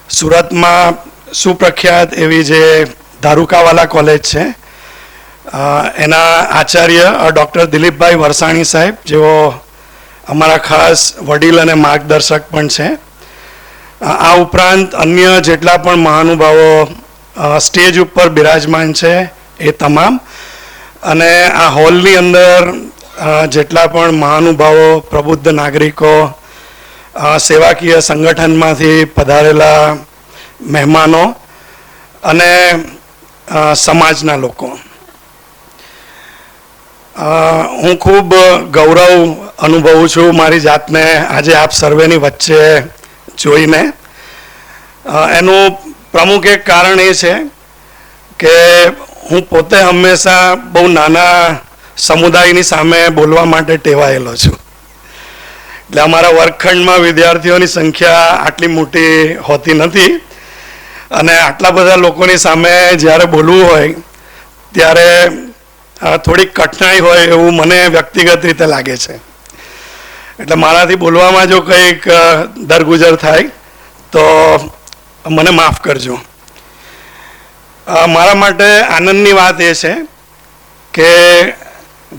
સુરતમાં સુપ્રખ્યાત એવી જે ધારુકાવાલા કોલેજ છે એના આચાર્ય ડૉક્ટર દિલીપભાઈ વરસાણી સાહેબ, જેઓ અમારા ખાસ વડીલ અને માર્ગદર્શક પણ છે. આ ઉપરાંત અન્ય જેટલા પણ મહાનુભાવો સ્ટેજ ઉપર બિરાજમાન છે એ તમામ, અને આ હોલની અંદર જેટલા પણ મહાનુભાવો, પ્રબુદ્ધ નાગરિકો, સેવાકીય સંગઠનમાંથી પધારેલા મહેમાનો અને સમાજના લોકો, હું ખૂબ ગૌરવ અનુભવું છું મારી જાતને આજે આપ સર્વેની વચ્ચે જોઈને. એનું પ્રમુખ એક કારણ એ છે કે હું પોતે હંમેશા બહુ નાના સમુદાયની સામે બોલવા માટે ટેવાયેલો છું. એટલે અમારા વર્ગખંડમાં વિદ્યાર્થીઓની સંખ્યા આટલી મોટી હોતી નથી, અને આટલા બધા લોકોની સામે જ્યારે બોલવું હોય ત્યારે થોડીક કઠણાઈ હોય એવું મને વ્યક્તિગત રીતે લાગે છે. એટલે મારાથી બોલવામાં જો કંઈક દરગુજર થાય તો મને માફ કરજો. મારા માટે આનંદની વાત એ છે કે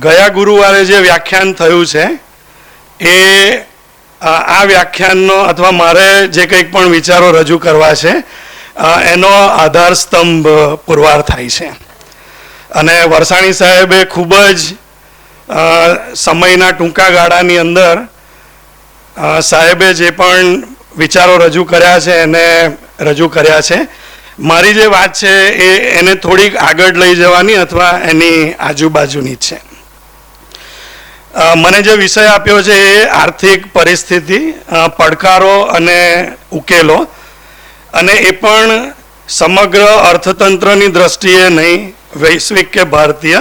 ગયા ગુરુવારે જે વ્યાખ્યાન થયું છે એ આ વ્યાખ્યાનનો અથવા મારે જે કંઈક પણ વિચારો રજૂ કરવા છે એનો આધાર સ્તંભ પુરવાર થાય છે. અને વરસાણી સાહેબે ખૂબ જ સમયના ટૂંકા ગાળાની અંદર સાહેબે જે પણ વિચારો રજૂ કર્યા છે એને રજૂ કર્યા છે. મારી જે વાત છે એને થોડીક આગળ લઈ જવાની અથવા એની આજુબાજુની છે. મને જે વિષય આપ્યો છે એ આર્થિક પરિસ્થિતિ, પડકારો અને ઉકેલો, અને એ પણ સમગ્ર અર્થતંત્રની દ્રષ્ટિએ નહીં, વૈશ્વિક કે ભારતીય,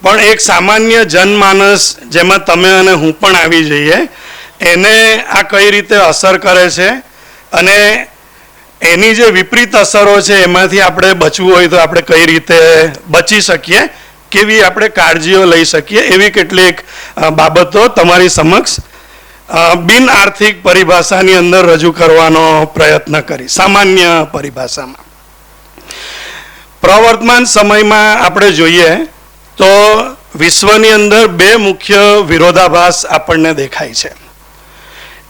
પણ એક સામાન્ય જનમાનસ જેમાં તમે અને હું પણ આવી જઈએ એને આ કઈ રીતે અસર કરે છે, અને એની જે વિપરીત અસરો છે એમાંથી આપણે બચવું હોય તો આપણે કઈ રીતે બચી શકીએ, કેવી આપણે કાળજીઓ લઈ શકીએ, એવી કેટલીક બાબતો તમારી સમક્ષ બિન આર્થિક પરિભાષાની અંદર રજૂ કરવાનો પ્રયત્ન કરી. સામાન્ય પરિભાષામાં પ્રવર્તમાન સમયમાં આપણે જોઈએ તો વિશ્વની અંદર બે મુખ્ય વિરોધાભાસ આપણને દેખાય છે.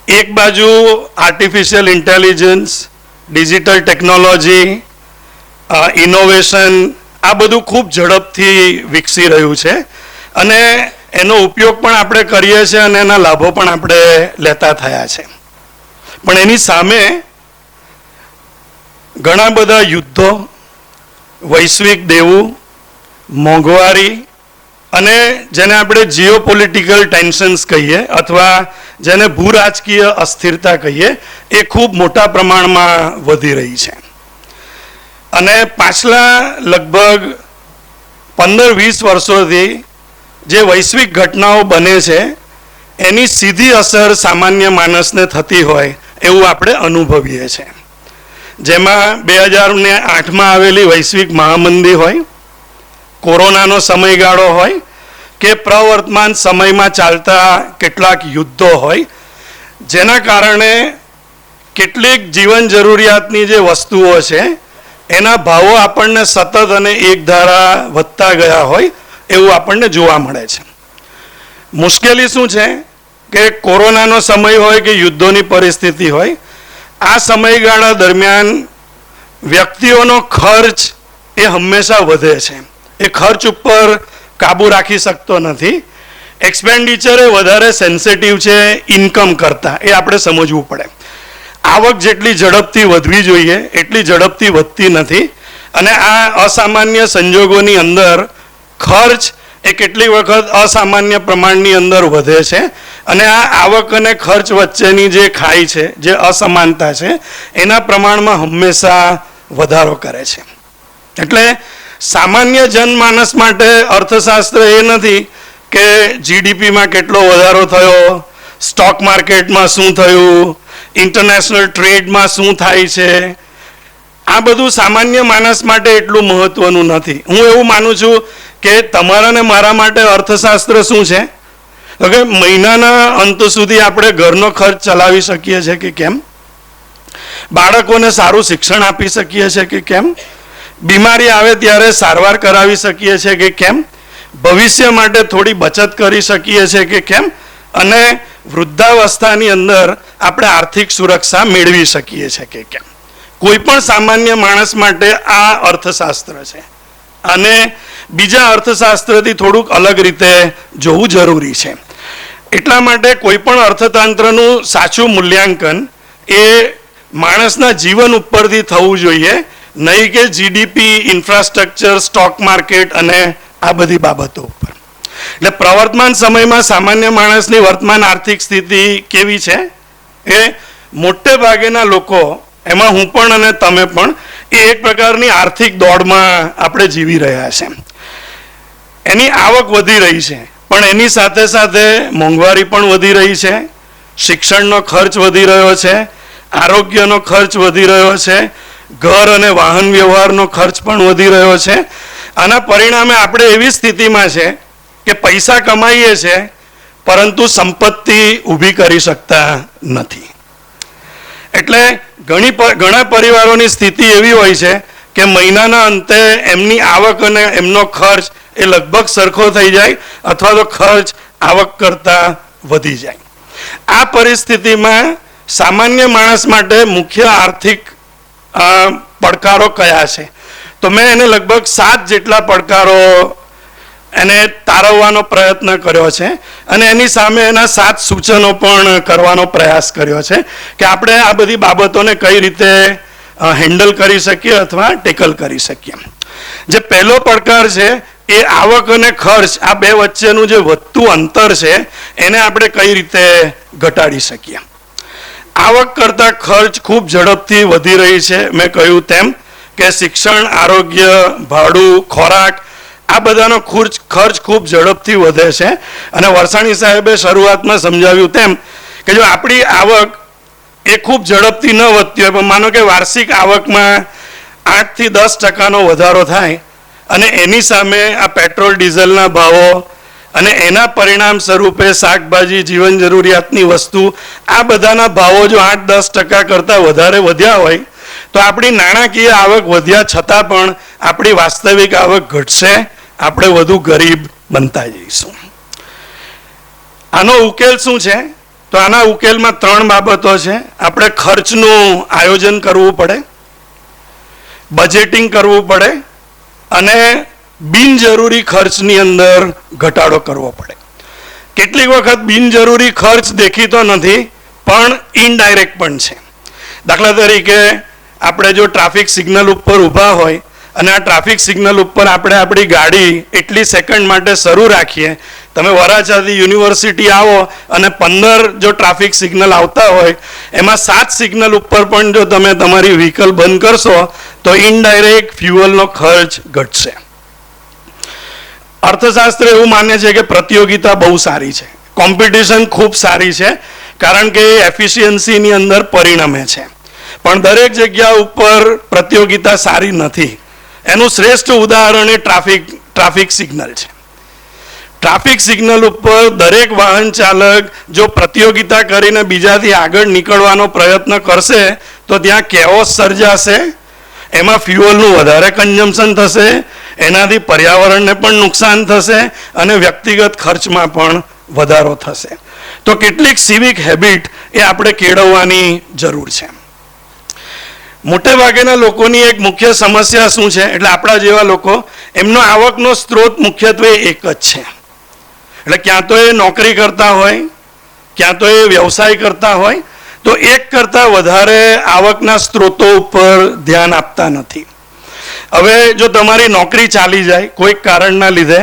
એક બાજુ artificial intelligence, digital technology, innovation, આ બધું ખૂબ ઝડપથી વિકસી રહ્યું છે અને એનો ઉપયોગ પણ આપણે કરીએ છીએ અને એના લાભો પણ આપણે લેતા થયા છે. પણ એની સામે ઘણા બધા યુદ્ધો, વૈશ્વિક દેવું, મોંઘવારી અને જેને આપણે જીઓપોલિટિકલ ટેન્શન્સ કહીએ અથવા જેને ભૂરાજકીય અસ્થિરતા કહીએ એ ખૂબ મોટા પ્રમાણમાં વધી રહી છે. અને પાછલા લગભગ 15-20 વર્ષોથી જે વૈશ્વિક ઘટનાઓ બને છે એની સીધી અસર સામાન્ય માણસને થતી હોય એવું આપણે અનુભવીએ છીએ. જેમાં 2008માં આવેલી વૈશ્વિક મહામંદી હોય, કોરોનાનો સમયગાળો હોય કે પ્રવર્તમાન સમયમાં ચાલતા કેટલાક યુદ્ધો હોય, જેના કારણે કેટલીક જીવન જરૂરિયાતની જે વસ્તુઓ છે એના ભાવો આપણને સતત અને એક ધારા વધતા ગયા હોય એવું આપણને જોવા મળે છે. મુશ્કેલી શું છે કે કોરોનાનો સમય હોય કે યુદ્ધોની પરિસ્થિતિ હોય, આ સમયગાળા દરમિયાન વ્યક્તિઓનો ખર્ચ એ હંમેશા વધે છે. એ ખર્ચ ઉપર કાબુ રાખી શકતો નથી. એક્સપેન્ડિચર એ વધારે સેન્સિટિવ છે ઇન્કમ કરતાં, એ આપણે સમજવું પડે. આવક જેટલી ઝડપથી વધવી જોઈએ એટલી ઝડપથી વધતી નથી, અને આ અસામાન્ય સંજોગોની અંદર ખર્ચ એ કેટલીક વખત અસામાન્ય પ્રમાણની અંદર વધે છે, અને આ આવક અને ખર્ચ વચ્ચેની જે ખાઈ છે, જે અસમાનતા છે, એના પ્રમાણમાં હંમેશા વધારો કરે છે. એટલે સામાન્ય જનમાનસ માટે અર્થશાસ્ત્ર એ નથી કે જીડીપીમાં કેટલો વધારો થયો, સ્ટોક માર્કેટમાં શું થયું, ઇન્ટરનેશનલ ટ્રેડમાં શું થાય છે. આ બધું સામાન્ય માણસ માટે એટલું મહત્વનું નથી. હું એવું માનું છું કે તમારા ને મારા માટે અર્થશાસ્ત્ર શું છે તો કે મહિનાના અંત સુધી આપણે ઘરનો ખર્ચ ચલાવી શકીએ છીએ કે કેમ, બાળકોને સારું શિક્ષણ આપી શકીએ છીએ કે કેમ, બીમારી આવે ત્યારે સારવાર કરાવી શકીએ છીએ કે કેમ, ભવિષ્ય માટે થોડી બચત કરી શકીએ છીએ કે કેમ, અને વૃદ્ધાવસ્થાની અંદર આપણે આર્થિક સુરક્ષા મેળવી શકીએ છીએ કે કેમ. કોઈ પણ સામાન્ય માણસ માટે આ અર્થશાસ્ત્ર છે અને બીજા અર્થશાસ્ત્રથી થોડુંક અલગ રીતે જોવું જરૂરી છે. એટલા માટે કોઈ પણ અર્થતંત્રનું સાચું મૂલ્યાંકન એ માણસના જીવન ઉપરથી થવું જોઈએ, નહીં કે જીડીપી, ઇન્ફ્રાસ્ટ્રક્ચર, સ્ટોક માર્કેટ અને આ બધી બાબતો ઉપર. એટલે પ્રવર્તમાન સમયમાં સામાન્ય માણસની વર્તમાન આર્થિક સ્થિતિ કેવી છે એ મોટે ભાગેના લોકો, એમાં હું પણ અને તમે પણ, એ એક પ્રકારની આર્થિક દોડમાં આપણે જીવી રહ્યા છે. એની આવક વધી રહી છે, પણ એની સાથે સાથે મોંઘવારી પણ વધી રહી છે, શિક્ષણનો ખર્ચ વધી રહ્યો છે, આરોગ્યનો ખર્ચ વધી રહ્યો છે, ઘર અને વાહન વ્યવહારનો ખર્ચ પણ વધી રહ્યો છે. આના પરિણામે આપણે એવી સ્થિતિમાં છે કે પૈસા કમાઈએ છીએ પરંતુ સંપત્તિ ઊભી કરી શકતા નથી. એટલે ઘણા પરિવારોની સ્થિતિ એવી હોય છે કે મહિનાના અંતે એમની આવક અને એમનો ખર્ચ એ લગભગ સરખો થઈ જાય અથવા તો ખર્ચ આવક કરતાં વધી જાય. આ પરિસ્થિતિમાં સામાન્ય માણસ માટે મુખ્ય આર્થિક પડકારો કયા છે, તો મેં એને લગભગ 7 જેટલા પડકારો એને તારવવાનો પ્રયત્ન કર્યો છે અને એની સામે એના 7 સૂચનો પણ કરવાનો પ્રયાસ કર્યો છે કે આપણે આ બધી બાબતોને કઈ રીતે હેન્ડલ કરી શકીએ અથવા ટેકલ કરી શકીએ. જે પહેલો પડકાર છે એ આવક અને ખર્ચ, આ બે વચ્ચેનું જે વધતું અંતર છે એને આપણે કઈ રીતે ઘટાડી શકીએ. આવક કરતાં ખર્ચ ખૂબ ઝડપથી વધી રહી છે. મેં કહ્યું તેમ કે શિક્ષણ, આરોગ્ય, ભાડું, ખોરાક, આ બધાનો ખર્ચ ખૂબ ઝડપથી વધે છે. અને વરસાણી સાહેબે શરૂઆતમાં સમજાવ્યું તેમ કે જો આપણી આવક એ ખૂબ ઝડપથી ન વધતી હોય, પણ માનો કે વાર્ષિક આવકમાં 8 થી 10% વધારો થાય અને એની સામે આ પેટ્રોલ ડીઝલના ભાવો અને એના પરિણામ સ્વરૂપે શાકભાજી, જીવન જરૂરિયાતની વસ્તુ, આ બધાના ભાવો જો 8-10% કરતાં વધારે વધ્યા હોય તો આપણી નાણાકીય આવક વધ્યા છતાં પણ આપણી વાસ્તવિક આવક ઘટશે, આપણે વધુ ગરીબ બનતા જઈશું. આનો ઉકેલ શું છે? તો આના ઉકેલમાં 3 બાબતો છે. આપણે ખર્ચનું આયોજન કરવું પડે, બજેટિંગ કરવું પડે અને બિનજરૂરી ખર્ચની અંદર ઘટાડો કરવો પડે. કેટલીક વખત બિનજરૂરી ખર્ચ દેખીતો નથી પણ ઇનડાયરેક્ટ પણ છે. દાખલા તરીકે આપણે જો ટ્રાફિક સિગ્નલ ઉપર ઊભા હોય અને આ ટ્રાફિક સિગ્નલ ઉપર આપણે આપણી ગાડી એટલી સેકન્ડ માટે શરૂ રાખીએ, તમે વરાછાથી યુનિવર્સિટી આવો અને 15 જો ટ્રાફિક સિગ્નલ આવતા હોય એમાં 7 સિગ્નલ ઉપર પણ જો તમે તમારી વ્હીકલ બંધ કરશો તો ઇનડાયરેક્ટ ફ્યુઅલનો ખર્ચ ઘટશે. અર્થશાસ્ત્ર એવું માને છે કે પ્રતિયોગિતા બહુ સારી છે, કોમ્પિટિશન ખૂબ સારી છે, કારણ કે એ એફિશિયન્સીની અંદર પરિણમે છે. પણ દરેક જગ્યા ઉપર પ્રતિયોગિતા સારી નથી. એનું શ્રેષ્ઠ ઉદાહરણ એ ટ્રાફિક સિગ્નલ છે. ટ્રાફિક સિગ્નલ ઉપર દરેક વાહન ચાલક જો પ્રતિયોગિતા કરીને બીજાથી આગળ નીકળવાનો પ્રયત્ન કરશે તો ત્યાં કેઓસ સર્જાશે, એમાં ફ્યુઅલનું વધારે કન્ઝમ્પશન થશે, એનાથી પર્યાવરણને પણ નુકસાન થશે અને વ્યક્તિગત ખર્ચમાં પણ વધારો થશે. તો કેટલીક સિવિક હેબિટ એ આપણે કેળવવાની જરૂર છે. મોટે ભાગેના લોકોની એક મુખ્ય સમસ્યા શું છે? એટલે આપણા જેવા લોકો, એમનો આવકનો સ્ત્રોત મુખ્યત્વે એક જ છે. એટલે ક્યાં તો એ નોકરી કરતા હોય, ક્યાં તો એ વ્યવસાય કરતા હોય, તો એક કરતાં વધારે આવકના સ્ત્રોતો ઉપર ધ્યાન આપતા નથી. હવે જો તમારી નોકરી ચાલી જાય કોઈક કારણના લીધે,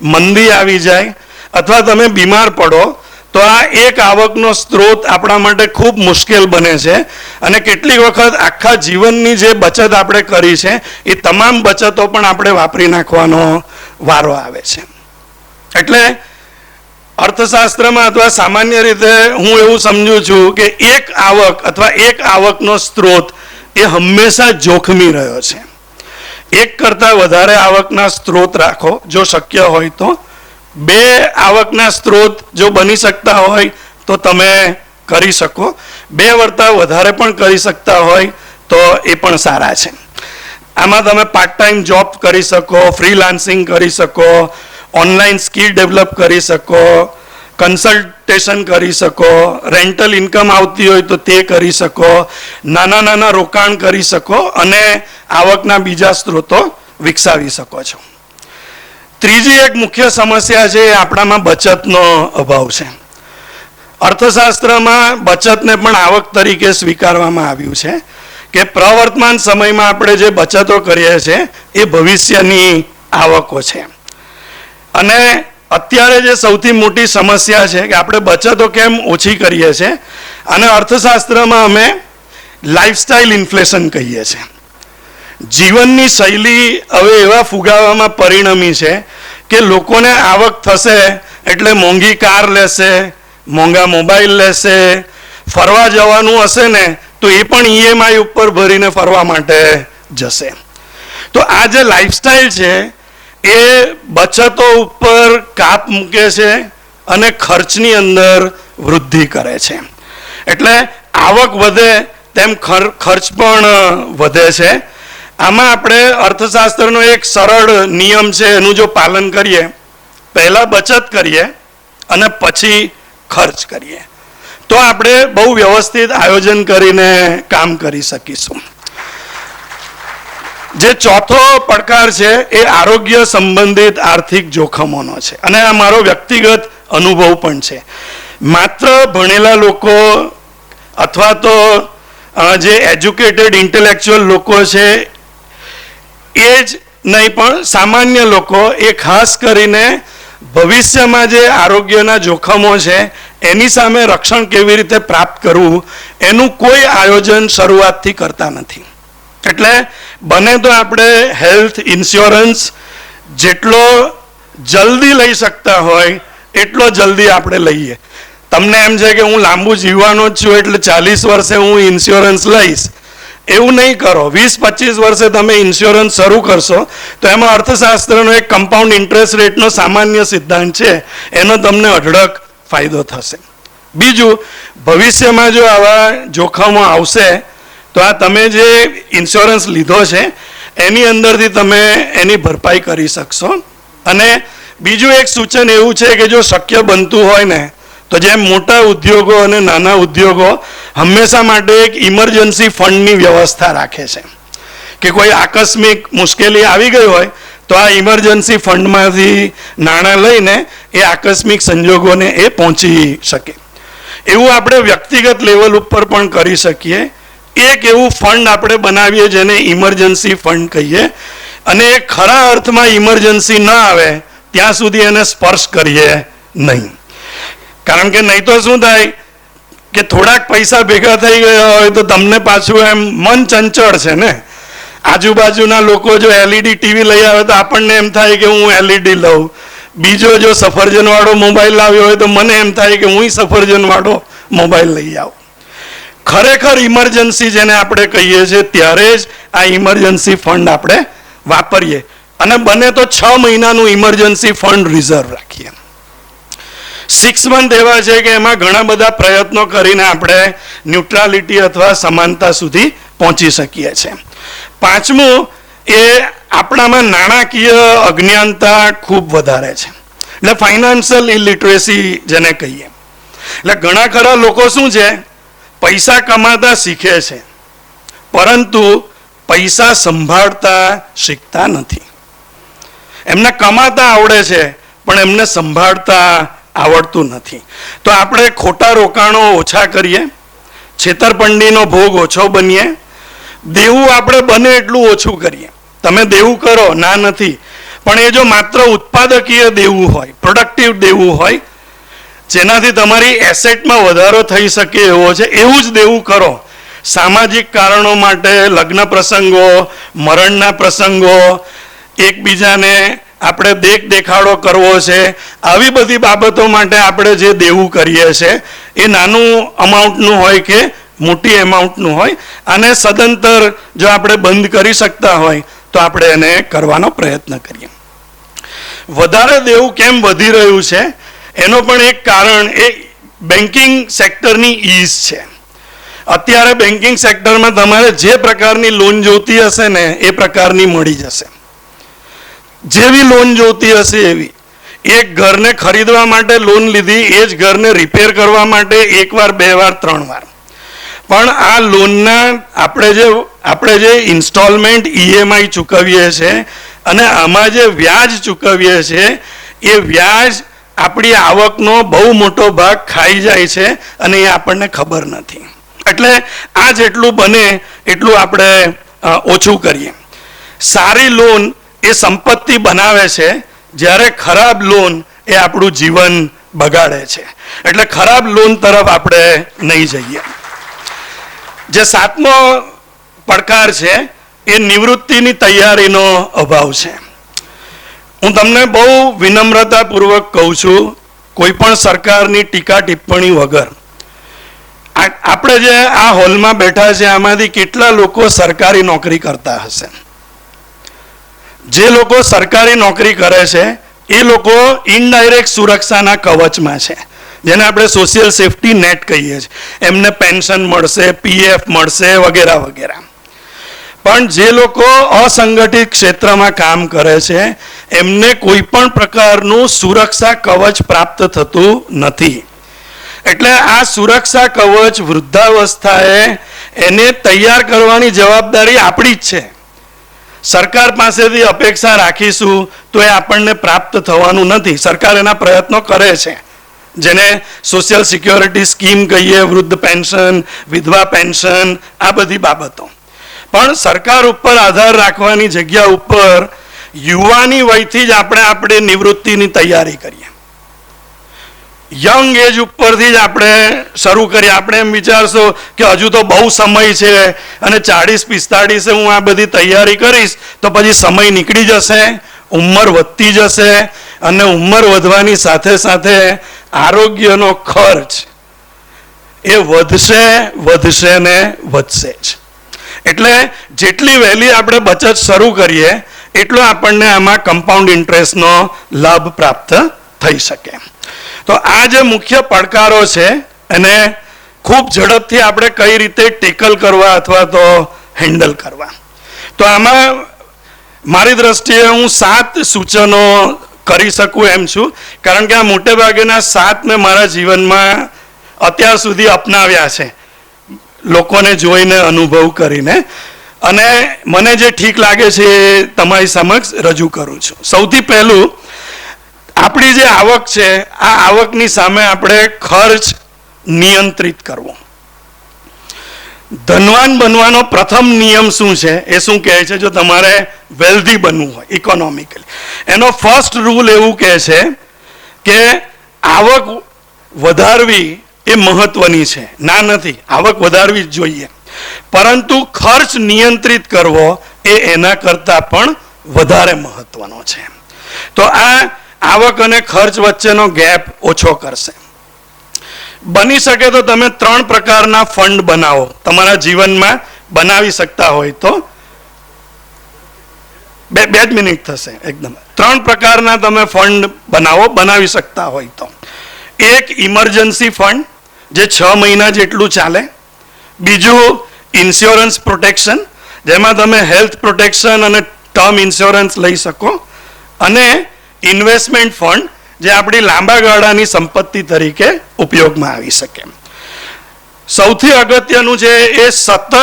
મંદી આવી જાય અથવા તમે બીમાર પડો તો આ એક આવકનો સ્ત્રોત આપણા માટે ખૂબ મુશ્કેલ બને છે અને કેટલીક વખત આખા જીવનની જે બચત આપણે કરી છે એ તમામ બચતો પણ આપણે વાપરી નાખવાનો વારો આવે છે. એટલે અર્થશાસ્ત્રમાં અથવા સામાન્ય રીતે હું એવું સમજું છું કે એક આવક અથવા એક આવકનો સ્ત્રોત એ હંમેશા જોખમી રહ્યો છે. એક કરતાં વધારે આવકના સ્ત્રોત રાખો જો શક્ય હોય તો. 2 આવકના સ્ત્રોત જો બની શકતા હોય તો તમે કરી શકો. 2 કરતાં વધારે પણ કરી શકતા હોય તો એ પણ સારા છે. આમાં તમે પાર્ટ ટાઈમ જોબ કરી શકો, ફ્રીલાન્સિંગ કરી શકો, ઓનલાઈન સ્કિલ ડેવલપ કરી શકો, કન્સલ્ટેશન કરી શકો, રેન્ટલ ઇન્કમ આવતી હોય તો તે કરી શકો, નાના નાના રોકાણ કરી શકો અને આવકના બીજા સ્ત્રોતો વિકસાવી શકો છો. ત્રીજી એક મુખ્ય સમસ્યા છે એ આપણામાં બચતનો અભાવ છે. અર્થશાસ્ત્રમાં બચતને પણ આવક તરીકે સ્વીકારવામાં આવ્યું છે કે પ્રવર્તમાન સમયમાં આપણે જે બચતો કરીએ છીએ એ ભવિષ્યની આવકો છે. અને અત્યારે જે સૌથી મોટી સમસ્યા છે કે આપણે બચતો કેમ ઓછી કરીએ છીએ, અને અર્થશાસ્ત્રમાં અમે લાઇફસ્ટાઇલ ઇન્ફ્લેશન કહીએ છીએ. જીવનની શૈલી હવે એવા ફુગાવામાં પરિણમી છે કે લોકોને આવક થશે એટલે મોંઘી કાર લેશે, મોંઘા મોબાઈલ લેશે, ફરવા જવાનું હશે ને તો એ પણ ઈએમઆઈ ઉપર ભરીને ફરવા માટે જશે. તો આ જે લાઈફસ્ટાઈલ છે એ બચતો ઉપર કાપ મૂકે છે અને ખર્ચની અંદર વૃદ્ધિ કરે છે. એટલે આવક વધે તેમ ખર્ચ પણ વધે છે. આમાં આપણે અર્થશાસ્ત્રનો એક સરળ નિયમ છે, એનું જો પાલન કરીએ, પહેલાં બચત કરીએ અને પછી ખર્ચ કરીએ તો આપણે બહુ વ્યવસ્થિત આયોજન કરીને કામ કરી શકીશું. જે ચોથો પડકાર છે એ આરોગ્ય સંબંધિત આર્થિક જોખમોનો છે અને આ મારો વ્યક્તિગત અનુભવ પણ છે. માત્ર ભણેલા લોકો અથવા તો જે એજ્યુકેટેડ ઇન્ટેલેક્ચ્યુઅલ લોકો છે એ જ નહીં, પણ સામાન્ય લોકો એ ખાસ કરીને ભવિષ્યમાં જે આરોગ્યના જોખમો છે એની સામે રક્ષણ કેવી રીતે પ્રાપ્ત કરવું એનું કોઈ આયોજન શરૂઆતથી કરતા નથી. એટલે બને તો આપણે હેલ્થ ઇન્સ્યોરન્સ જેટલો જલ્દી લઈ શકતા હોય એટલો જલ્દી આપણે લઈએ. તમને એમ છે કે હું લાંબુ જીવવાનો જ છું એટલે 40 વર્ષે હું ઇન્સ્યોરન્સ લઈશ, એવું નહીં કરો. 20-25 વર્ષે તમે ઇન્સ્યોરન્સ શરૂ કરશો તો એમાં અર્થશાસ્ત્રનો એક કમ્પાઉન્ડ ઇન્ટરેસ્ટ રેટનો સામાન્ય સિદ્ધાંત છે, એનો તમને અઢળક ફાયદો થશે. બીજું, ભવિષ્યમાં જો આવા જોખમો આવશે તો આ તમે જે ઇન્સ્યોરન્સ લીધો છે એની અંદરથી તમે એની ભરપાઈ કરી શકશો. અને બીજું એક સૂચન એવું છે કે જો શક્ય બનતું હોય ને તો જેમ મોટા ઉદ્યોગો અને નાના ઉદ્યોગો હંમેશા માટે એક ઇમરજન્સી ફંડની વ્યવસ્થા રાખે છે કે કોઈ આકસ્મિક મુશ્કેલી આવી ગઈ હોય તો આ ઇમરજન્સી ફંડમાંથી નાણાં લઈને એ આકસ્મિક સંજોગોને એ પહોંચી શકે. એવું આપણે વ્યક્તિગત લેવલ ઉપર પણ કરી શકીએ. એક એવું ફંડ આપણે બનાવીએ જેને ઇમરજન્સી ફંડ કહીએ અને એ ખરા અર્થમાં ઇમરજન્સી ન આવે ત્યાં સુધી એને સ્પર્શ કરીએ નહીં. કારણ કે નહીં તો શું થાય કે થોડાક પૈસા ભેગા થઈ ગયા હોય તો તમને પાછું એમ મન ચંચળ છે ને. આજુબાજુના લોકો જો એલઈડી ટીવી લઈ આવે તો આપણને એમ થાય કે હું એલઈડી લઉં. બીજો જો સફરજનવાળો મોબાઈલ લાવ્યો હોય તો મને એમ થાય કે હું સફરજનવાળો મોબાઈલ લઈ આવું. ખરેખર ઇમરજન્સી જેને આપણે કહીએ છીએ ત્યારે જ આ ઇમરજન્સી ફંડ આપણે વાપરીએ અને બને તો 6 મહિનાનું ઇમરજન્સી ફંડ રિઝર્વ રાખીએ. 6 મંથ એવા છે કે એમાં ઘણા બધા પ્રયત્નો કરીને આપણે ન્યુટ્રાલિટી અથવા સમાનતા સુધી પહોંચી શકીએ છીએ. 5મું એ આપણામાં નાણાકીય અજ્ઞાનતા ખૂબ વધારે છે, એટલે ફાઇનાન્શિયલ ઇલિટરેસી જેને કહીએ. એટલે ઘણા ખરા લોકો શું છે, પૈસા કમાતા શીખે છે પરંતુ પૈસા સંભાળતા શીખતા નથી. એમને કમાતા આવડે છે પણ એમને સંભાળતા આવડતું નથી. તો આપણે ખોટા રોકાણો ઓછા કરીએ, છેતરપિંડીનો ભોગ ઓછો બનીએ, દેવું આપણે બને એટલું ઓછું કરીએ. તમે દેવું કરો ના નથી, પણ એ જો માત્ર ઉત્પાદકીય દેવું હોય, પ્રોડક્ટિવ દેવું હોય જેનાથી તમારી એસેટમાં વધારો થઈ શકે એવો છે એવું જ દેવું કરો. સામાજિક કારણો માટે, લગ્ન પ્રસંગો, મરણના પ્રસંગો, એકબીજાને આપણે દેખાડો કરવો છે, આવી બધી બાબતો માટે આપણે જે દેવું કરીએ છીએ એ નાનું અમાઉન્ટનું હોય કે મોટી અમાઉન્ટનું હોય, અને સદંતર જો આપણે બંધ કરી શકતા હોય તો આપણે એને કરવાનો પ્રયત્ન કરીએ. વધારે દેવું કેમ વધી રહ્યું છે એનો પણ એક કારણ એ બેન્કિંગ સેક્ટરની ઈઝ છે. અત્યારે બેન્કિંગ સેક્ટરમાં તમારે જે પ્રકારની લોન જોતી હશે ને એ પ્રકારની મળી જશે. જેવી લોન જોતી હશે એવી. એક ઘરને ખરીદવા માટે લોન લીધી, એ જ ઘરને રિપેર કરવા માટે 1 વાર 2 વાર 3 વાર. પણ આ લોનના આપણે જે ઇન્સ્ટોલમેન્ટ EMI ચૂકવીએ છીએ અને આમાં જે વ્યાજ ચૂકવીએ છીએ એ વ્યાજ આપણી આવકનો બહુ મોટો ભાગ ખાઈ જાય છે અને એ આપણને ખબર નથી. એટલે આ જેટલું બને એટલું આપણે ઓછું કરીએ. સારી લોન એ સંપત્તિ બનાવે છે, જ્યારે ખરાબ લોન એ આપણું જીવન બગાડે છે. એટલે ખરાબ લોન તરફ આપણે નહીં જઈએ. જે 7મો પડકાર છે એ નિવૃત્તિની તૈયારીનો અભાવ છે. હું તમને બહુ વિનમ્રતાપૂર્વક કહું છું, કોઈ પણ સરકારની ટીકા ટિપ્પણી વગર, આપણે જે આ હોલમાં બેઠા છે આમાંથી કેટલા લોકો સરકારી નોકરી કરતા હશે? જે લોકો સરકારી નોકરી કરે છે એ લોકો ઇનડાયરેક્ટ સુરક્ષાના કવચમાં છે, જેને આપણે સોશિયલ સેફટી નેટ કહીએ છીએ. એમને પેન્શન મળશે, PF મળશે, વગેરે વગેરે. પણ જે લોકો અસંગઠિત ક્ષેત્રમાં કામ કરે છે એમને કોઈ પણ પ્રકારનું સુરક્ષા કવચ પ્રાપ્ત થતું નથી. એટલે આ સુરક્ષા કવચ વૃદ્ધાવસ્થાએ એને તૈયાર કરવાની જવાબદારી આપણી જ છે. સરકાર પાસેથી અપેક્ષા રાખીશું તો એ આપણને પ્રાપ્ત થવાનું નથી. સરકાર એના પ્રયત્નો કરે છે, જેને સોશિયલ સિક્યોરિટી સ્કીમ કહીએ, વૃદ્ધ પેન્શન, વિધવા પેન્શન, આ બધી બાબતો. પણ સરકાર ઉપર આધાર રાખવાની જગ્યા ઉપર યુવાની વયથી જ આપણે નિવૃત્તિની તૈયારી કરીએ. યંગ એજ ઉપરથી જ આપણે શરૂ કરીએ. આપણે એમ વિચારશો કે હજુ તો બહુ સમય છે અને 40-45 હું આ બધી તૈયારી કરીશ તો પછી સમય નીકળી જશે, ઉંમર વધતી જશે અને ઉંમર વધવાની સાથે સાથે આરોગ્યનો ખર્ચ એ વધશે ને વધશે જ. એટલે જેટલી વહેલી આપણે બચત શરૂ કરીએ એટલો આપણને આમાં કમ્પાઉન્ડ ઇન્ટરેસ્ટનો લાભ પ્રાપ્ત થઈ શકે. તો આ જે મુખ્ય પડકારો છે એને ખૂબ ઝડપથી આપણે કઈ રીતે ટેકલ કરવા અથવા તો હેન્ડલ કરવા. તો આમાં મારી દ્રષ્ટિએ હું 7 સૂચનો કરી શકું એમ છું, કારણ કે આ મોટે ભાગેના 7 મેં મારા જીવનમાં અત્યાર સુધી અપનાવ્યા છે, લોકોને જોઈને, અનુભવ કરીને, અને મને જે ઠીક લાગે છે એ તમારી સમક્ષ રજૂ કરું છું. સૌથી પહેલું, આપણી જે આવક છે આ આવકની સામે આપણે ખર્ચ નિયંત્રિત કરવો. ધનવાન બનવાનો પ્રથમ નિયમ શું છે એ શું કહે છે? જો તમારે વેલ્ધી બનવું હોય ઇકોનોમિકલી, એનો ફર્સ્ટ રૂલ એવું કહે છે કે આવક વધારવી એ મહત્વની છે. ના, નથી, આવક વધારવી જ જોઈએ, પરંતુ ખર્ચ નિયંત્રિત કરવો એ એના કરતાં પણ વધારે મહત્વનો છે. તો આ આવક અને ખર્ચ વચ્ચેનો ગેપ ઓછો કરશે. બની શકે તો તમે 3 પ્રકારના ફંડ બનાવો. તમારા જીવનમાં બનાવી શકતા હોય તો 2 જ મિનિટ થશે એકદમ. 3 પ્રકારના તમે ફંડ બનાવી શકતા હોય તો. એક ઇમરજન્સી ફંડ, જે 6 મહિના જેટલું ચાલે. બીજું ઇન્સ્યોરન્સ પ્રોટેક્શન, જેમાં તમે હેલ્થ પ્રોટેક્શન અને ટર્મ ઇન્સ્યોરન્સ લઈ શકો. અને ઇન્વેસ્ટમેન્ટ ફંડ, જે આપણી લાંબા ગાળાની સંપત્તિ તરીકે ઉપયોગમાં આવી શકે. સૌથી અગત્યનું છે એ સતત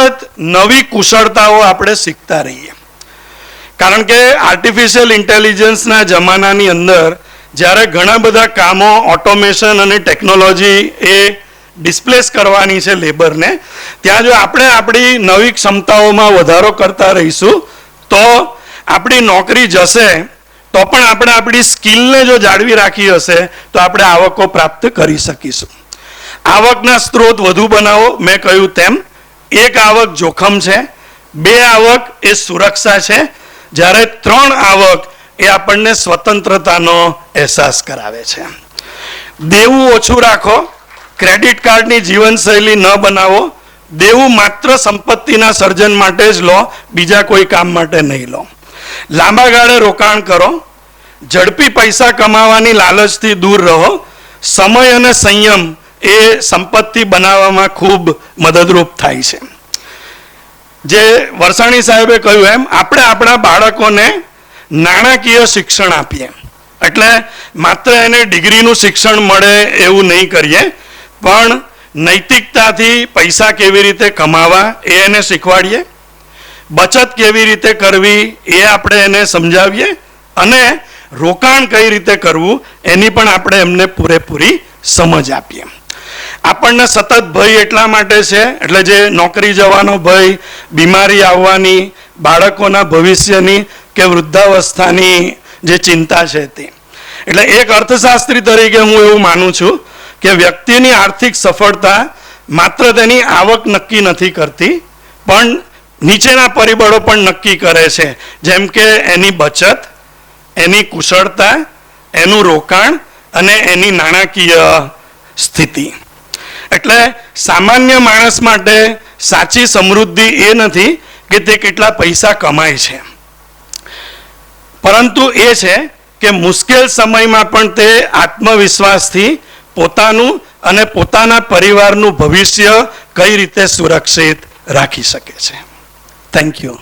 નવી કુશળતાઓ આપણે શીખતા રહીએ. કારણ કે આર્ટિફિશિયલ ઇન્ટેલિજન્સના જમાનાની અંદર જ્યારે ઘણા બધા કામો ઓટોમેશન અને ટેકનોલોજી એ ડિસ્પ્લેસ કરવાની છે લેબરને, ત્યાં જો આપણે આપણી નવી ક્ષમતાઓમાં વધારો કરતા રહીશું તો આપણી નોકરી જશે, તો પણ આપણે આપણી સ્કિલને જો જાળવી રાખી હશે તો આપણે આવકો પ્રાપ્ત કરી શકીશું. આવકના સ્ત્રોત વધુ બનાવો. મેં કહ્યું તેમ, 1 આવક જોખમ છે, 2 આવક એ સુરક્ષા છે, જ્યારે 3 આવક એ આપણને સ્વતંત્રતાનો અહેસાસ કરાવે છે. દેવું ઓછું રાખો. ક્રેડિટ કાર્ડની જીવનશૈલી ન બનાવો. દેવું માત્ર સંપત્તિના સર્જન માટે જ લો, બીજા કોઈ કામ માટે નહીં લો. લાંબા ગાળે રોકાણ કરો. ઝડપી પૈસા કમાવાની લાલચથી દૂર રહો. સમય અને સંયમ એ સંપત્તિ બનાવવામાં ખૂબ મદદરૂપ થાય છે. જે વરસાણી સાહેબે કહ્યું એમ આપણે આપણા બાળકોને નાણાકીય શિક્ષણ આપીએ, એટલે માત્ર એને ડિગ્રીનું શિક્ષણ મળે એવું નહીં કરીએ, પણ નૈતિકતાથી પૈસા કેવી રીતે કમાવા એ એને શીખવાડીએ, બચત કેવી રીતે કરવી એ આપણે એને સમજાવીએ, અને રોકાણ કઈ રીતે કરવું એની પણ આપણે એમને પૂરેપૂરી સમજ આપીએ. આપણને સતત ભય એટલા માટે છે, એટલે જે નોકરી જવાનો ભય, બીમારી આવવાની, બાળકોના ભવિષ્યની કે વૃદ્ધાવસ્થાની જે ચિંતા છે તે. એટલે એક અર્થશાસ્ત્રી તરીકે હું એવું માનું છું કે વ્યક્તિની આર્થિક સફળતા માત્ર તેની આવક નક્કી નથી કરતી, પણ નીચેના પરિબળો પણ નક્કી કરે છે, જેમ કે એની બચત, એની કુશળતા, એનું રોકાણ અને એની નાણાકીય સ્થિતિ. એટલે સામાન્ય માણસ માટે સાચી સમૃદ્ધિ એ નથી કે તે કેટલા પૈસા કમાય છે, પરંતુ એ છે કે મુશ્કેલ સમયમાં પણ તે આત્મવિશ્વાસથી પોતાનું અને પોતાના પરિવારનું ભવિષ્ય કઈ રીતે સુરક્ષિત રાખી શકે છે. Thank you.